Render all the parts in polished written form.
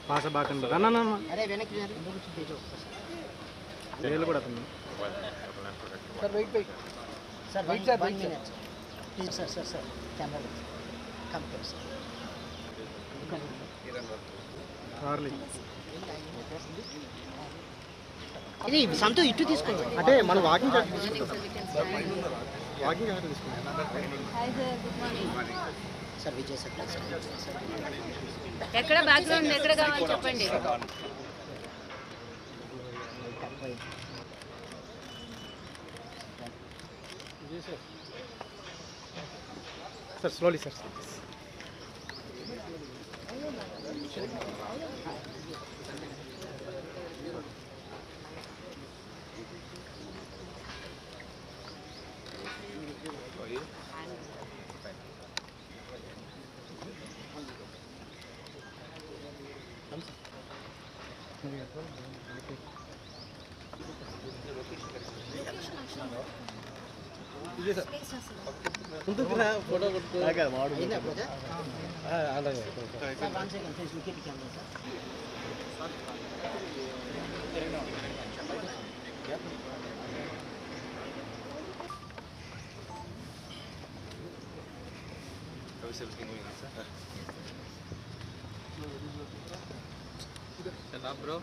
పాస బాగుంటుంది అన్న అరే వెనక్కి వేలు కూడా అతను sir wait wait sir wait sir 1 minute please sir sir sir camera come sir కార్లీ ఇది సంతో ఇటు తీసుకోండి అంటే మనం వాకింగ్ చార్ట్ తీసుకుంటాం వాకింగ్ చార్ట్ తీసుకుంటాం hi sir good morning sir Vijay sir ఎక్కడ బ్యాక్గ్రౌండ్ ఎక్కడ కావాలి చెప్పండి Vijay sir sir slowly sir photo కొట్టు అలాగే bro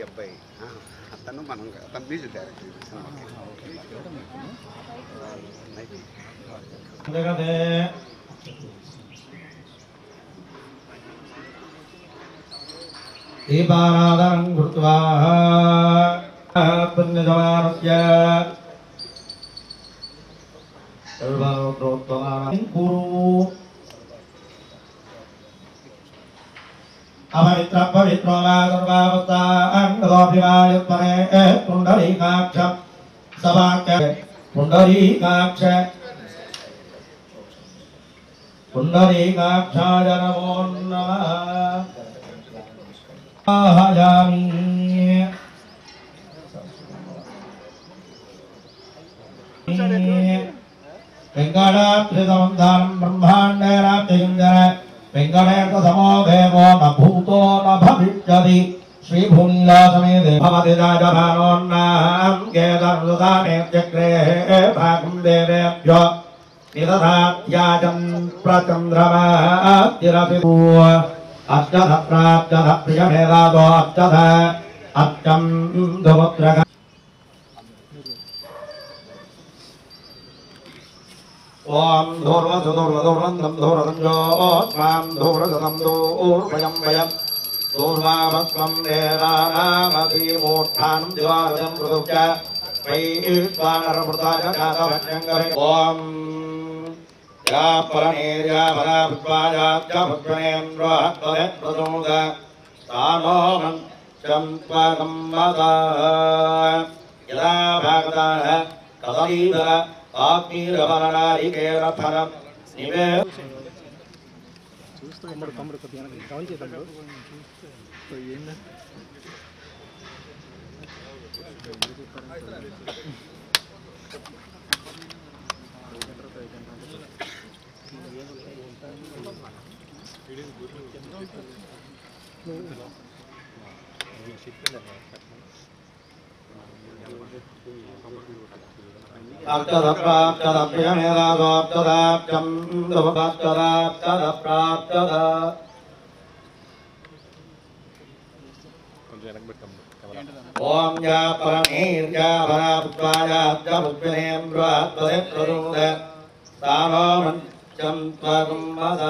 అబ్బాయి అతను మనం అతను బీజీ డైరెక్టర్ దీపారాధనం కృత్వా పుణ్యజమానస్య సర్వోత్తమానం కురు అపవిత్ర పవిత్రో వా సర్వావతాంగదోభిమాయత్మనే పుండరీకాక్ష సవాక్య పుండరీకాక్ష పుండరీకాక్షాయ నమో నమః ఆహయామి వెంకటాద్రిసంధానం బ్రహ్మాండేరాజ్యయుంజన వెంకటేశ సమో దేవో న భూతో న భవిష్యతి శ్రీభూనిలాసమేదే భవతి రాజధానోన్నాం కేదర్లుదానే చక్రే భాగం దేవేభ్యో నిదధాత్యాజం ప్రచంద్రమాతిరసిభూ అష్టధ ప్రాప్తధ ప్రియమేదాదో అష్టధ అష్టం దుపుత్రక ఓం ధూర్వధూర్వధూర్వందం ధూరదంజోస్మాం ధూరగతం దూర్వయం వయం దూర్వాభస్వం దేవానామసీమూర్ధానం దివారదం పృథుశ్చ వైశ్వానరమృతాయ జాతవజ్ఞంగరే ఓం యా పరనేర్యా పరాపుష్పాయాశ్చ పుష్పనేంద్రోహత్వదే ప్రచోద స్థానోమం చంత్వగమ్మద యదా భాగతాః కదలీధర ఆగ్నిరవరణారికేరఫలం నివే చూస్తూ కమ్మడు కొద్దిగా డౌన్ చేద్దాం సో ఏందా అష్టదప్రాప్తదప్రియమేదాదోప్తదాప్తం దుపప్తదాప్తదప్రాప్తద కొంచెం వెనక్కి పెట్టాము ఓం యా పరమేర్యా భరాపుత్వాయాబ్జముద్వినేంద్రద్వయప్రదూద తానో మంచం త్వగుమ్మద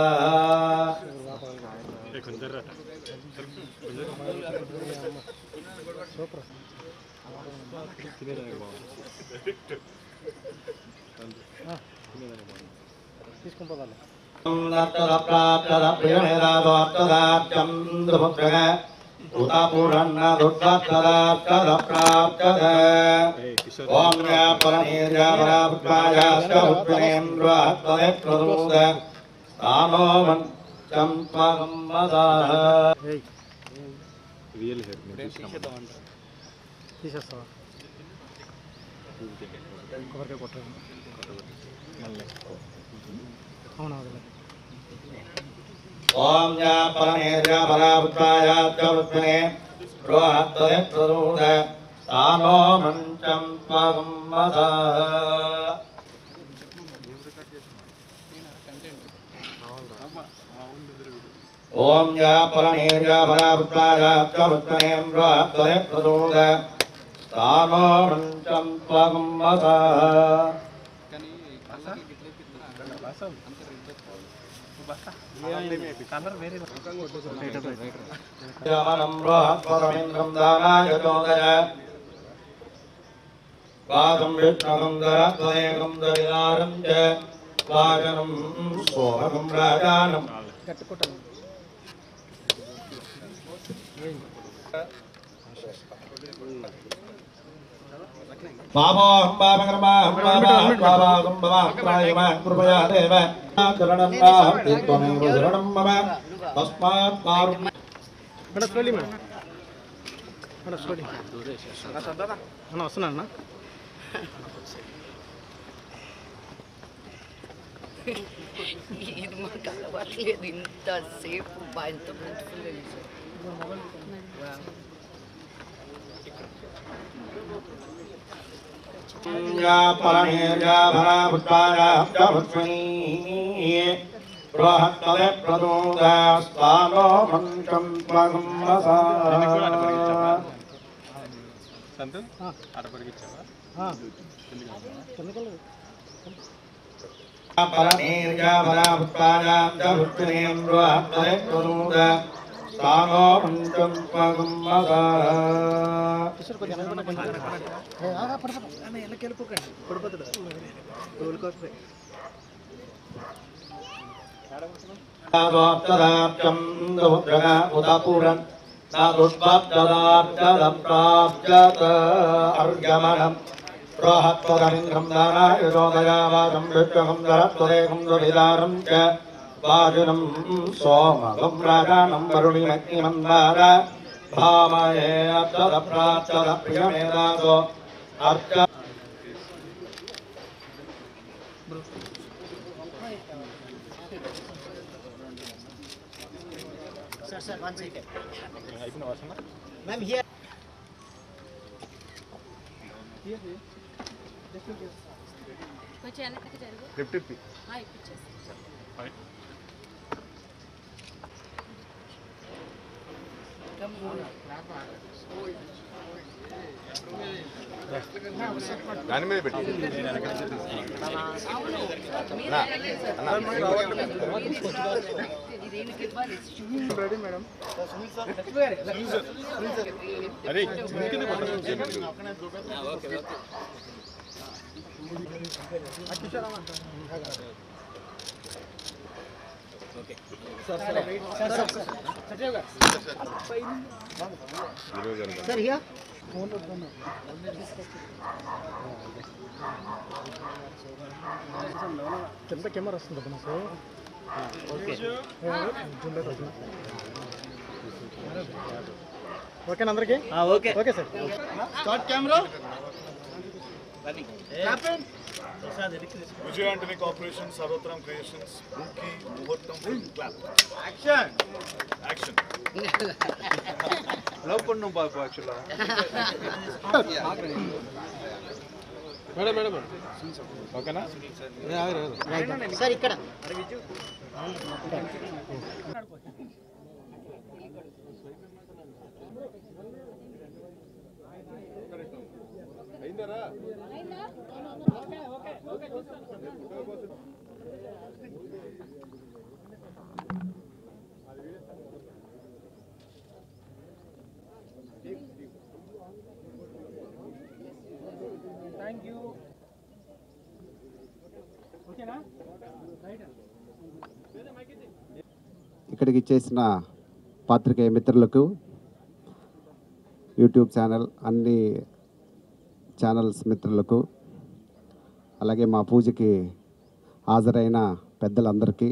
తీసుకుంటాను ఓం యా పరమేర్యా భరాపుత్వాయాబ్జముద్వినేంద్రద్వయప్రదూద తానో మంచం త్వగుమ్మద తీసేస్తావా ఇంకొకరికే కొట్టాను అవునా వదిలే ఓం యా పరమేర్యా భరాపుత్వాయాబ్జముద్వినేంద్రద్వయప్రదూద తానో మంచం త్వగుమ్మద ఓం యా పరమేర్యా భరాపుత్వాయాబ్జముద్వినేంద్రద్వయప్రదూద తానో మంచం త్వగుమ్మద యమనం రోహత్వరమేంద్రం దానాయ చోదయ వాగం విష్ణుగం దరద్వయేకం దరిదారం చ వాగనం సోమగం రాజానం కట్టుకుంటాను పాపోహం పాపకర్మాహం పాపాహం భవాహం ప్రాయమాహం కృపయా దేవ శరణన్నాహం త్వమేవ శరణం మమ తస్మాత్ కారుణ్య madam slowly madam madam slowly అన్న వస్తున్నా అన్న ఇది మాకు అలవాట్లేదు ఇంతసేపు ఎంత బ్యూటిఫుల్గా యా పరమేర్యా భరాపుత్వాయాబ్జముద్వినీ బృహత్తదప్రదూద స్థానో మంచం త్వగుమ్మద పరమేర్యా భరాపుత్వాయాబ్జముద్వినేంద్రద్వయప్రదూద స్థానో మంచం త్వగుమ్మద కిషోర్ కొద్దిగా వెనక్కి వెళ్ళిపోకండి పడిపోతాడు తోలుకోకపోయి తదాప్తం దౌద్రగ ఉదపురం తదుద్భక్తదాప్తదప్రాప్యత అర్గమనం బృహత్వదమింద్రం దానాయుధోదయావాదం విష్ణుగం దరత్వదేకం దురిదారం చ వాజునం సోమగం రాజానం వరుణిమగ్నిమందార భామయే అప్తదప్రాప్తద ప్రియమేదాదో అర్చ Sir, 1 second. Ma'am, here. కొంచెం వెనక్కి జరుగు లిఫ్ట్ దాని మీద పెట్టి రెడీ మేడం అరే Sir, here. కింద కెమెరా వస్తుంది నాకు ఓకేనా అందరికి okay okay sir start camera Vijay Antony Corporation, Sarvotram Creations, Bunki, Muhurtam, Clap. Action! Action! Love పన్ను బాబు యాక్చువల్గా మేడం మేడం ఓకేనా సార్ ఇక్కడ ఇక్కడికి ఇచ్చేసిన పాత్రికేయ మిత్రులకు, యూట్యూబ్ ఛానల్ అన్ని ఛానల్స్ మిత్రులకు, అలాగే మా పూజకి హాజరైన పెద్దలందరికీ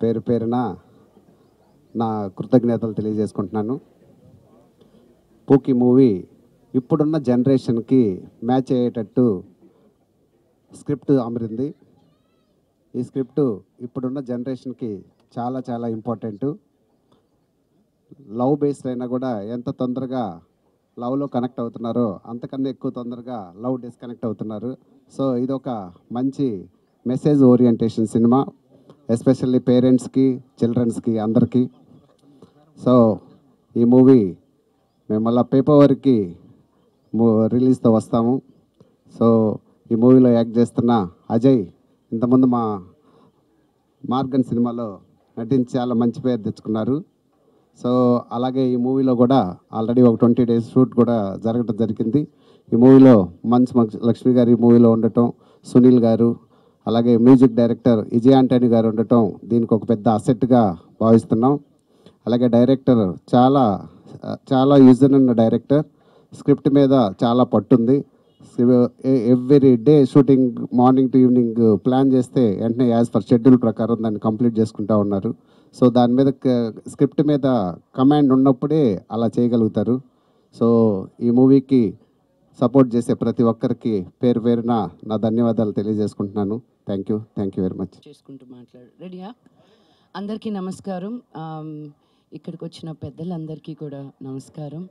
పేరు పేరున నా కృతజ్ఞతలు తెలియజేసుకుంటున్నాను. పూకి మూవీ ఇప్పుడున్న జనరేషన్కి మ్యాచ్ అయ్యేటట్టు స్క్రిప్ట్ అమరింది. ఈ స్క్రిప్ట్ ఇప్పుడున్న జనరేషన్కి చాలా చాలా ఇంపార్టెంట్. లవ్ బేస్డ్ అయినా కూడా ఎంత తొందరగా లవ్లో కనెక్ట్ అవుతున్నారో అంతకన్నా ఎక్కువ తొందరగా లవ్ డిస్కనెక్ట్ అవుతున్నారు. సో ఇదొక మంచి మెసేజ్ ఓరియంటేషన్ సినిమా, ఎస్పెషల్లీ పేరెంట్స్కి, చిల్డ్రన్స్కి అందరికీ. సో ఈ మూవీ మేము మళ్ళీ ఫిబ్రవరికి రిలీజ్తో వస్తాము. సో ఈ మూవీలో యాక్ట్ చేస్తున్న అజయ్ ఇంతకుముందు మా మార్గన్ సినిమాలో నటించి చాలా మంచి పేరు తెచ్చుకున్నారు. సో అలాగే ఈ మూవీలో కూడా ఆల్రెడీ ఒక 20 days షూట్ కూడా జరగడం జరిగింది. ఈ మూవీలో మంచు లక్ష్మి గారు ఈ మూవీలో ఉండటం, సునీల్ గారు, అలాగే మ్యూజిక్ డైరెక్టర్ విజయ్ ఆంటనీ గారు ఉండటం దీనికి ఒక పెద్ద అసెట్గా భావిస్తున్నాం. అలాగే డైరెక్టర్ చాలా యూజర్ ఉన్న డైరెక్టర్, స్క్రిప్ట్ మీద చాలా పట్టుంది. Every day shooting morning to evening plan చేస్తే వెంటనే యాజ్ పర్ షెడ్యూల్ ప్రకారం దాన్ని కంప్లీట్ చేసుకుంటూ ఉన్నారు. సో దాని మీద స్క్రిప్ట్ మీద కమాండ్ ఉన్నప్పుడే అలా చేయగలుగుతారు. సో ఈ మూవీకి సపోర్ట్ చేసే ప్రతి ఒక్కరికి పేరు పేరున నా ధన్యవాదాలు తెలియజేసుకుంటున్నాను. Thank you very much. చేసుకుంటూ మాట్లాడు. రెడీయా? అందరికీ నమస్కారం. ఇక్కడికి వచ్చిన పెద్దలందరికీ కూడా నమస్కారం.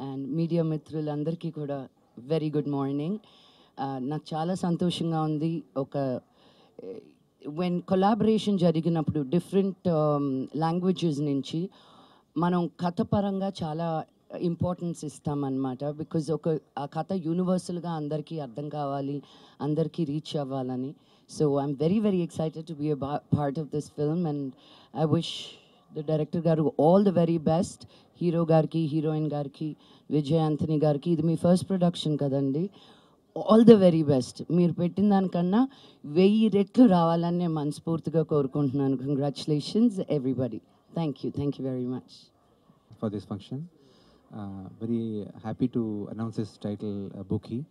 అండ్ మీడియా మిత్రులందరికీ కూడా వెరీ గుడ్ మార్నింగ్. నాకు చాలా సంతోషంగా ఉంది. వెన్ కొలాబరేషన్ జరిగినప్పుడు డిఫరెంట్ లాంగ్వేజెస్ నుంచి మనం కథ పరంగా చాలా ఇంపార్టెన్స్ ఇస్తామన్నమాట. బికాజ్ ఆ కథ యూనివర్సల్గా అందరికీ అర్థం కావాలి, అందరికీ రీచ్ అవ్వాలని. So I'm very very excited to be a part of this film and I wish the director గారు all the very best. Hero గారికి, హీరోయిన్ గారికి, విజయ్ ఆంటనీ గారికి, ఇది మీ ఫస్ట్ ప్రొడక్షన్ కదండి, ఆల్ ద వెరీ బెస్ట్. మీరు పెట్టిన దానికన్నా 1000 రెట్లు రావాలని నేను మనస్ఫూర్తిగా కోరుకుంటున్నాను. Congratulations everybody. Thank you very much for this function. Very happy to announce this title, Bookie.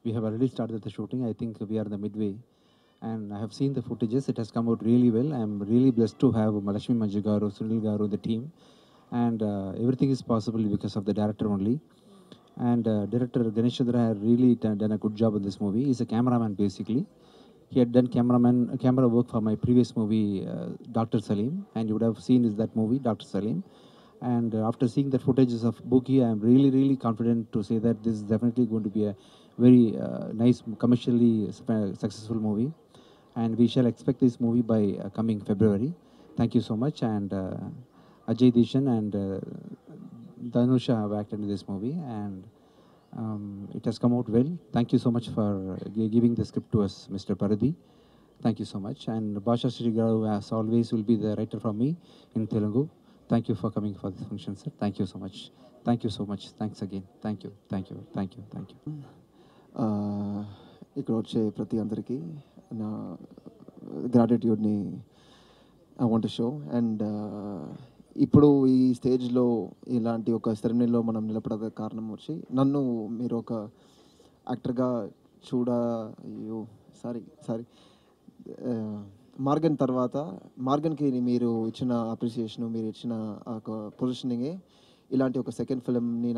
We have already started the shooting. I think we are in the midway, and I have seen the footages. It has come out really well. I am really blessed to have Malakshmi Manju garu, Sunil garu, the team, and everything is possible because of the director only. And director Ganesh Chandra has really done a good job in this movie. He's a cameraman basically. He had done camera work for my previous movie, Dr. Salim, and you would have seen that movie, Dr. Salim. And after seeing the footages of Bookie, I am really confident to say that this is definitely going to be a very nice, commercially successful movie. And we shall expect this movie by coming February. Thank you so much. And Ajay Deshan and Dhanusha have acted in this movie, and it has come out well. Thank you so much for giving the script to us, Mr. Paradhi. Thank you so much. And Bhasha Sri Garu, as always, will be the writer from me in Telugu. Thank you for coming for this function, sir. Thank you so much. Thank you so much. Thanks again. Thank you. ఇక్కడ వచ్చే ప్రతి అందరికీ నా గ్రాటిట్యూడ్ని I want to show. And ఇప్పుడు ఈ స్టేజ్లో ఇలాంటి ఒక సెరమనీలో మనం నిలబడే కారణం వచ్చి నన్ను మీరు ఒక యాక్టర్గా సారీ మార్గన్ తర్వాత మార్గన్కి మీరు ఇచ్చిన అప్రిసియేషను, మీరు ఇచ్చిన ఒక పొజిషనింగే ఇలాంటి ఒక సెకండ్ ఫిల్మ్ని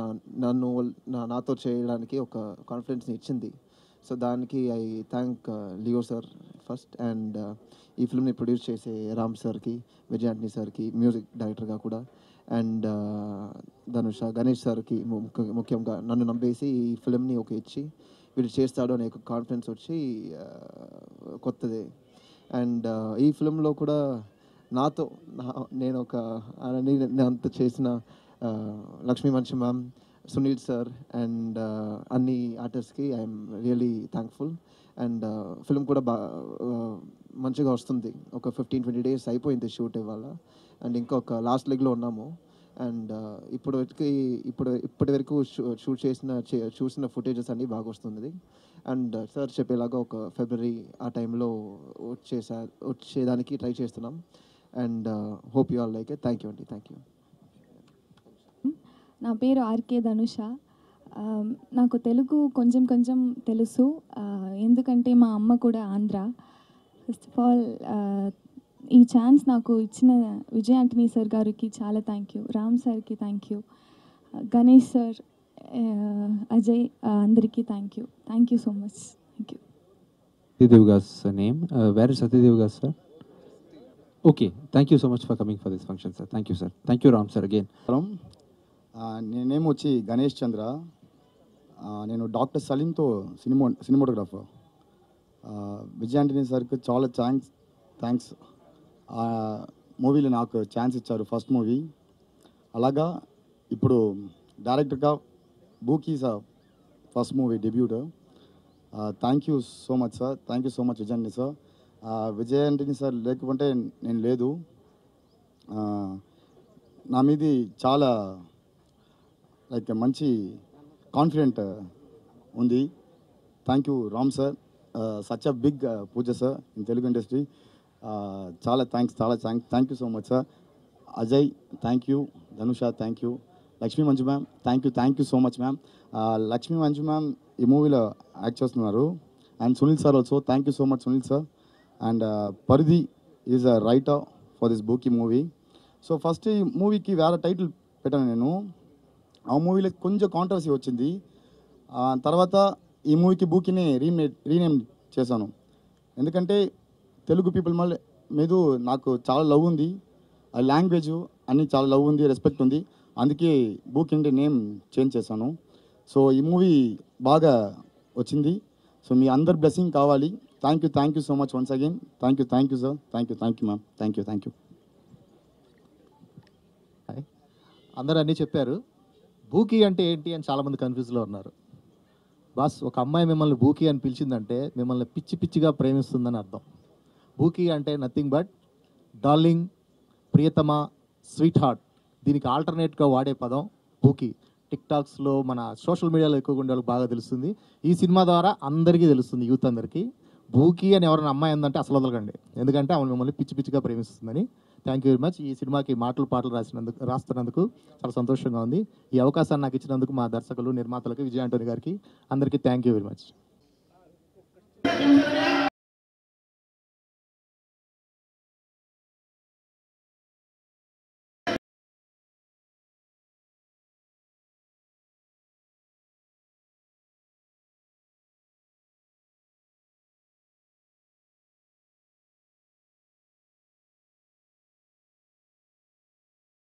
నాతో చేయడానికి ఒక కాన్ఫిడెన్స్ని ఇచ్చింది. సో దానికి I thank Leo sir first, and ఈ ఫిల్మ్ని ప్రొడ్యూస్ చేసే రామ్ సార్కి, విజయ్ ఆంటనీ సార్కి, మ్యూజిక్ డైరెక్టర్గా కూడా, అండ్ ధనుష, గణేష్ సార్కి ముఖ్యంగా నన్ను నమ్మేసి ఈ ఫిల్మ్ని ఇచ్చి వీడు చేస్తాడు అనే ఒక కాన్ఫిడెన్స్ వచ్చి కొత్తదే. అండ్ ఈ ఫిల్మ్లో కూడా నేను అంత చేసిన లక్ష్మీ మంచు మ్యామ్, సునీల్ సార్ అండ్ అన్ని ఆర్టిస్ట్కి I'm really thankful. And film కూడా మంచిగా వస్తుంది. ఒక 15-20 days అయిపోయింది షూట్ ఇవాళ, అండ్ ఇంకొక లాస్ట్ లెగ్లో ఉన్నాము. అండ్ ఇప్పటి వరకు షూట్ చూసిన ఫుటేజెస్ అన్నీ బాగా వస్తుంది. అండ్ సార్ చెప్పేలాగా ఒక ఫిబ్రవరి ఆ టైంలో వచ్చేదానికి ట్రై చేస్తున్నాం. And hope you all like it. Thank you అండి. Thank you. నా పేరు ఆర్కే ధనుష. నాకు తెలుగు కొంచెం కొంచెం తెలుసు, ఎందుకంటే మా అమ్మ కూడా ఆంధ్ర. ఫస్ట్ ఆఫ్ ఆల్ ఈ ఛాన్స్ నాకు ఇచ్చిన విజయ్ ఆంటనీ సార్ గారికి చాలా థ్యాంక్ యూ, రామ్ సార్కి thank you, Ganesh sir, Ajay, అందరికీ thank you so much. Thank you. Satydeva's name. Where is Satydeva's, sir? Okay, thank you so much for coming for this function, sir. Thank you, sir. Thank you, Ram, sir, again. నేనేమో వచ్చి గణేష్ చంద్ర. నేను doctor సలీంతో cinematographer. Vijay Antony సార్కి చాలా thanks. మూవీలో నాకు chance ఇచ్చారు, first movie. అలాగా ఇప్పుడు డైరెక్టర్గా Bookie sir first movie debut. Thank you so much sir. Thank you so much Vijay Antony sir. Vijay Antony sir లేకపోతే నేను లేదు. నా మీది చాలా లైక్ మంచి కాన్ఫిడెంట్ ఉంది. Thank you Ram sir. Such a big Pooja sir in Telugu industry. చాలా thank you so much sir. Ajay thank you, Dhanusha thank you, Lakshmi Manju ma'am thank you so much ma'am. Lakshmi Manju ma'am ఈ మూవీలో యాక్ట్ చేస్తున్నారు. And Sunil sir also thank you so much Sunil sir. And Paridhi is a writer for this Bookie movie. So first ఈ మూవీకి వేరే title పెట్టాను నేను. ఆ మూవీలో కొంచెం కాంట్రవర్సీ వచ్చింది. తర్వాత ఈ మూవీకి బూకీని రీనేమ్ చేశాను. ఎందుకంటే తెలుగు పీపుల్ మీద నాకు చాలా లవ్ ఉంది, ఆ లాంగ్వేజ్ అన్నీ చాలా లవ్ ఉంది, రెస్పెక్ట్ ఉంది. అందుకే బూకీ అంటే నేమ్ చేంజ్ చేశాను. సో ఈ మూవీ బాగా వచ్చింది. సో మీ అందరి బ్లెస్సింగ్ కావాలి. Thank you so much once again. Thank you sir. Thank you ma'am. Thank you. అందరూ అన్నీ చెప్పారు. బూకీ అంటే ఏంటి అని చాలామంది కన్ఫ్యూజ్లో ఉన్నారు. బాస్, ఒక అమ్మాయి మిమ్మల్ని బూకీ అని పిలిచిందంటే మిమ్మల్ని పిచ్చిగా ప్రేమిస్తుందని అర్థం. బూకీ అంటే nothing but darling, Priyatama, sweet heart. దీనికి ఆల్టర్నేట్గా వాడే పదం బూకీ. టిక్టాక్స్లో మన సోషల్ మీడియాలో ఎక్కువగా ఉండే వాళ్ళకి బాగా తెలుస్తుంది. ఈ సినిమా ద్వారా అందరికీ తెలుస్తుంది, యూత్ అందరికీ. బూకీ అని ఎవరైనా అమ్మాయి ఉందంటే అసలు వదలకండి, ఎందుకంటే ఆమె మిమ్మల్ని పిచ్చిగా ప్రేమిస్తుందని. Thank you very much. ఈ సినిమాకి పాటలు రాస్తున్నందుకు చాలా సంతోషంగా ఉంది. ఈ అవకాశాన్ని నాకు ఇచ్చినందుకు మా దర్శకులు, నిర్మాతలకు, విజయ్ ఆంటనీ గారికి అందరికీ థ్యాంక్ యూ వెరీ మచ్.